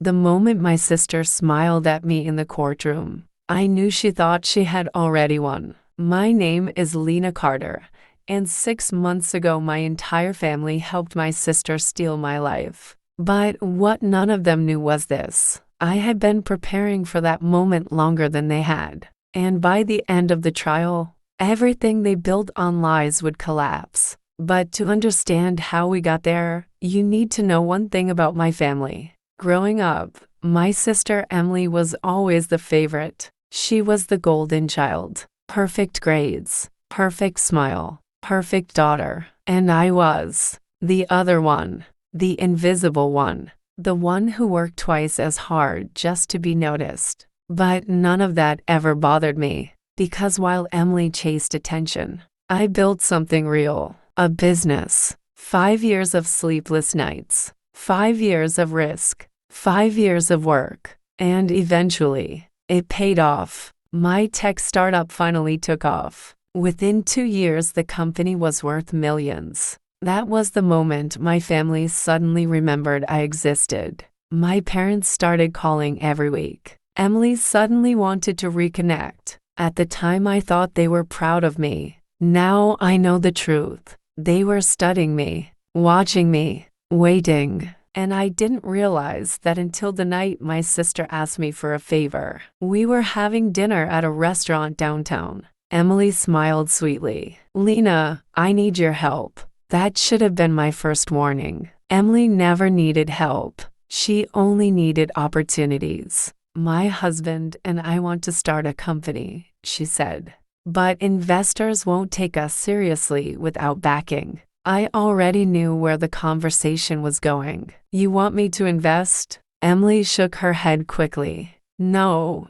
The moment my sister smiled at me in the courtroom, I knew she thought she had already won. My name is Lena Carter, and 6 months ago my entire family helped my sister steal my life. But what none of them knew was this: I had been preparing for that moment longer than they had. And by the end of the trial, everything they built on lies would collapse. But to understand how we got there, you need to know one thing about my family. Growing up, my sister Emily was always the favorite. She was the golden child. Perfect grades, perfect smile, perfect daughter. And I was the other one, the invisible one, the one who worked twice as hard just to be noticed. But none of that ever bothered me, because while Emily chased attention, I built something real, a business. 5 years of sleepless nights, 5 years of risk, 5 years of work, and eventually, it paid off. My tech startup finally took off. Within 2 years, the company was worth millions. That was the moment my family suddenly remembered I existed. My parents started calling every week. Emily suddenly wanted to reconnect. At the time, I thought they were proud of me. Now I know the truth. They were studying me, watching me, waiting. And I didn't realize that until the night my sister asked me for a favor. We were having dinner at a restaurant downtown. Emily smiled sweetly. "Lena, I need your help." That should have been my first warning. Emily never needed help. She only needed opportunities. "My husband and I want to start a company," she said. "But investors won't take us seriously without backing." I already knew where the conversation was going. "You want me to invest?" Emily shook her head quickly. No,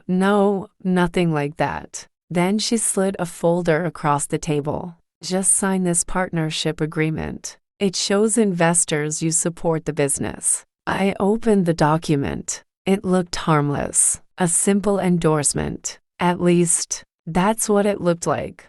nothing like that." Then she slid a folder across the table. "Just sign this partnership agreement. It shows investors you support the business." I opened the document. It looked harmless, a simple endorsement. At least, that's what it looked like.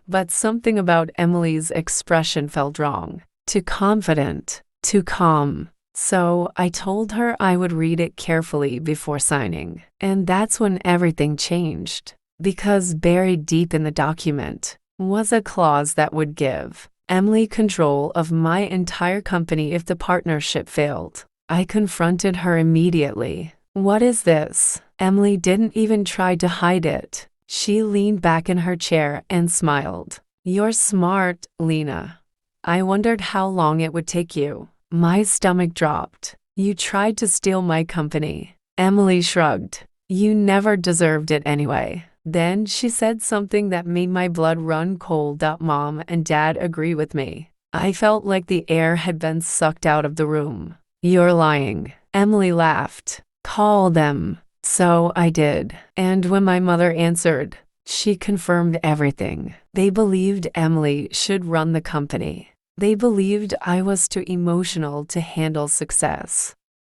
But something about Emily's expression felt wrong. Too confident, too calm. So I told her I would read it carefully before signing. And that's when everything changed. Because buried deep in the document was a clause that would give Emily control of my entire company if the partnership failed. I confronted her immediately. "What is this?" Emily didn't even try to hide it. She leaned back in her chair and smiled. "You're smart, Lena. I wondered how long it would take you." My stomach dropped. "You tried to steal my company." Emily shrugged. "You never deserved it anyway." Then she said something that made my blood run cold. "Mom and Dad agree with me." I felt like the air had been sucked out of the room. "You're lying." Emily laughed. "Call them." So I did. And when my mother answered, she confirmed everything. They believed Emily should run the company. They believed I was too emotional to handle success.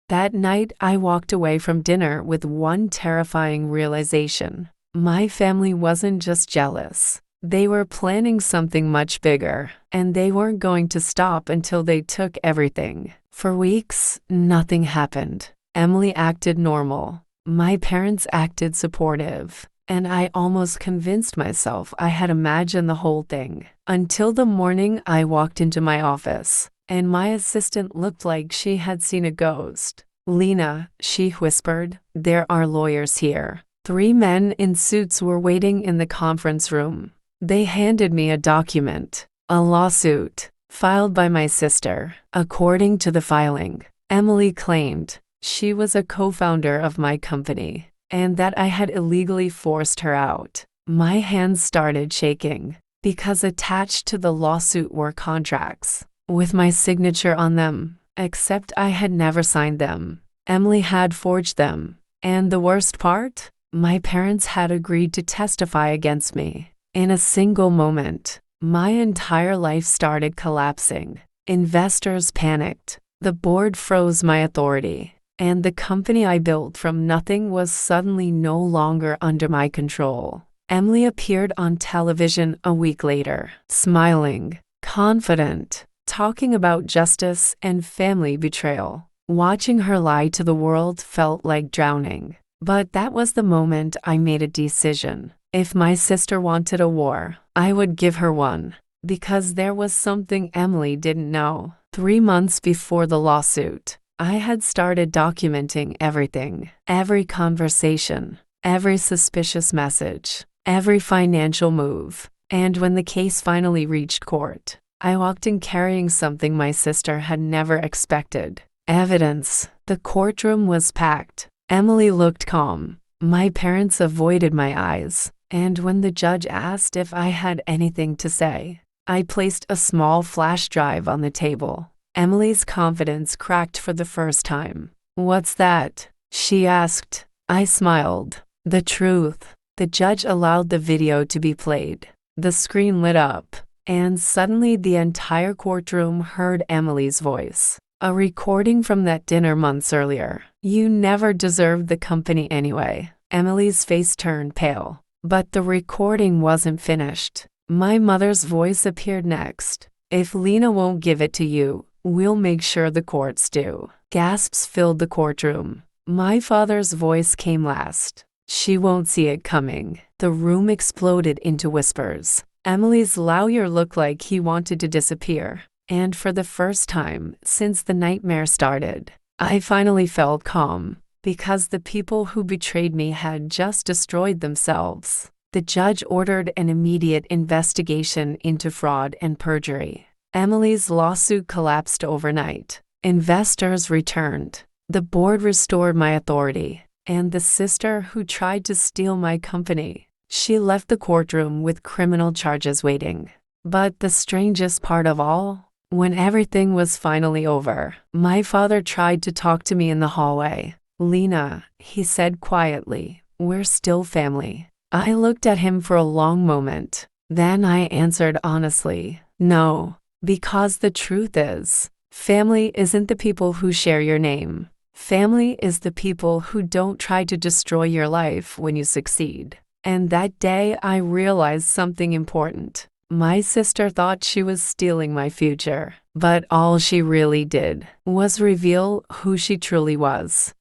That night, I walked away from dinner with one terrifying realization. My family wasn't just jealous. They were planning something much bigger, and they weren't going to stop until they took everything. For weeks, nothing happened. Emily acted normal. My parents acted supportive, and I almost convinced myself I had imagined the whole thing. Until the morning I walked into my office, and my assistant looked like she had seen a ghost. "Lena," she whispered, "there are lawyers here." 3 men in suits were waiting in the conference room. They handed me a document, a lawsuit, filed by my sister. According to the filing, Emily claimed she was a co-founder of my company, and that I had illegally forced her out. My hands started shaking, because attached to the lawsuit were contracts, with my signature on them, except I had never signed them. Emily had forged them, and the worst part? My parents had agreed to testify against me. In a single moment, my entire life started collapsing. Investors panicked. The board froze my authority. And the company I built from nothing was suddenly no longer under my control. Emily appeared on television a week later, smiling, confident, talking about justice and family betrayal. Watching her lie to the world felt like drowning. But that was the moment I made a decision. If my sister wanted a war, I would give her one. Because there was something Emily didn't know. 3 months before the lawsuit, I had started documenting everything. Every conversation, every suspicious message, every financial move. And when the case finally reached court, I walked in carrying something my sister had never expected. Evidence. The courtroom was packed. Emily looked calm. My parents avoided my eyes. And when the judge asked if I had anything to say, I placed a small flash drive on the table. Emily's confidence cracked for the first time. "What's that?" she asked. I smiled. "The truth." The judge allowed the video to be played. The screen lit up, and suddenly the entire courtroom heard Emily's voice. A recording from that dinner months earlier. "You never deserved the company anyway." Emily's face turned pale. But the recording wasn't finished. My mother's voice appeared next. "If Lena won't give it to you, we'll make sure the courts do." Gasps filled the courtroom. My father's voice came last. "She won't see it coming." The room exploded into whispers. Emily's lawyer looked like he wanted to disappear. And for the first time since the nightmare started, I finally felt calm. Because the people who betrayed me had just destroyed themselves. The judge ordered an immediate investigation into fraud and perjury. Emily's lawsuit collapsed overnight. Investors returned. The board restored my authority. And the sister who tried to steal my company, she left the courtroom with criminal charges waiting. But the strangest part of all, when everything was finally over, my father tried to talk to me in the hallway. "Lena," he said quietly, "we're still family." I looked at him for a long moment. Then I answered honestly, "No." Because the truth is, family isn't the people who share your name. Family is the people who don't try to destroy your life when you succeed. And that day I realized something important. My sister thought she was stealing my future, but all she really did was reveal who she truly was.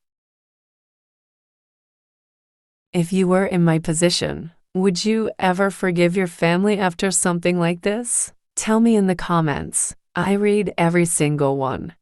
If you were in my position, would you ever forgive your family after something like this? Tell me in the comments. I read every single one.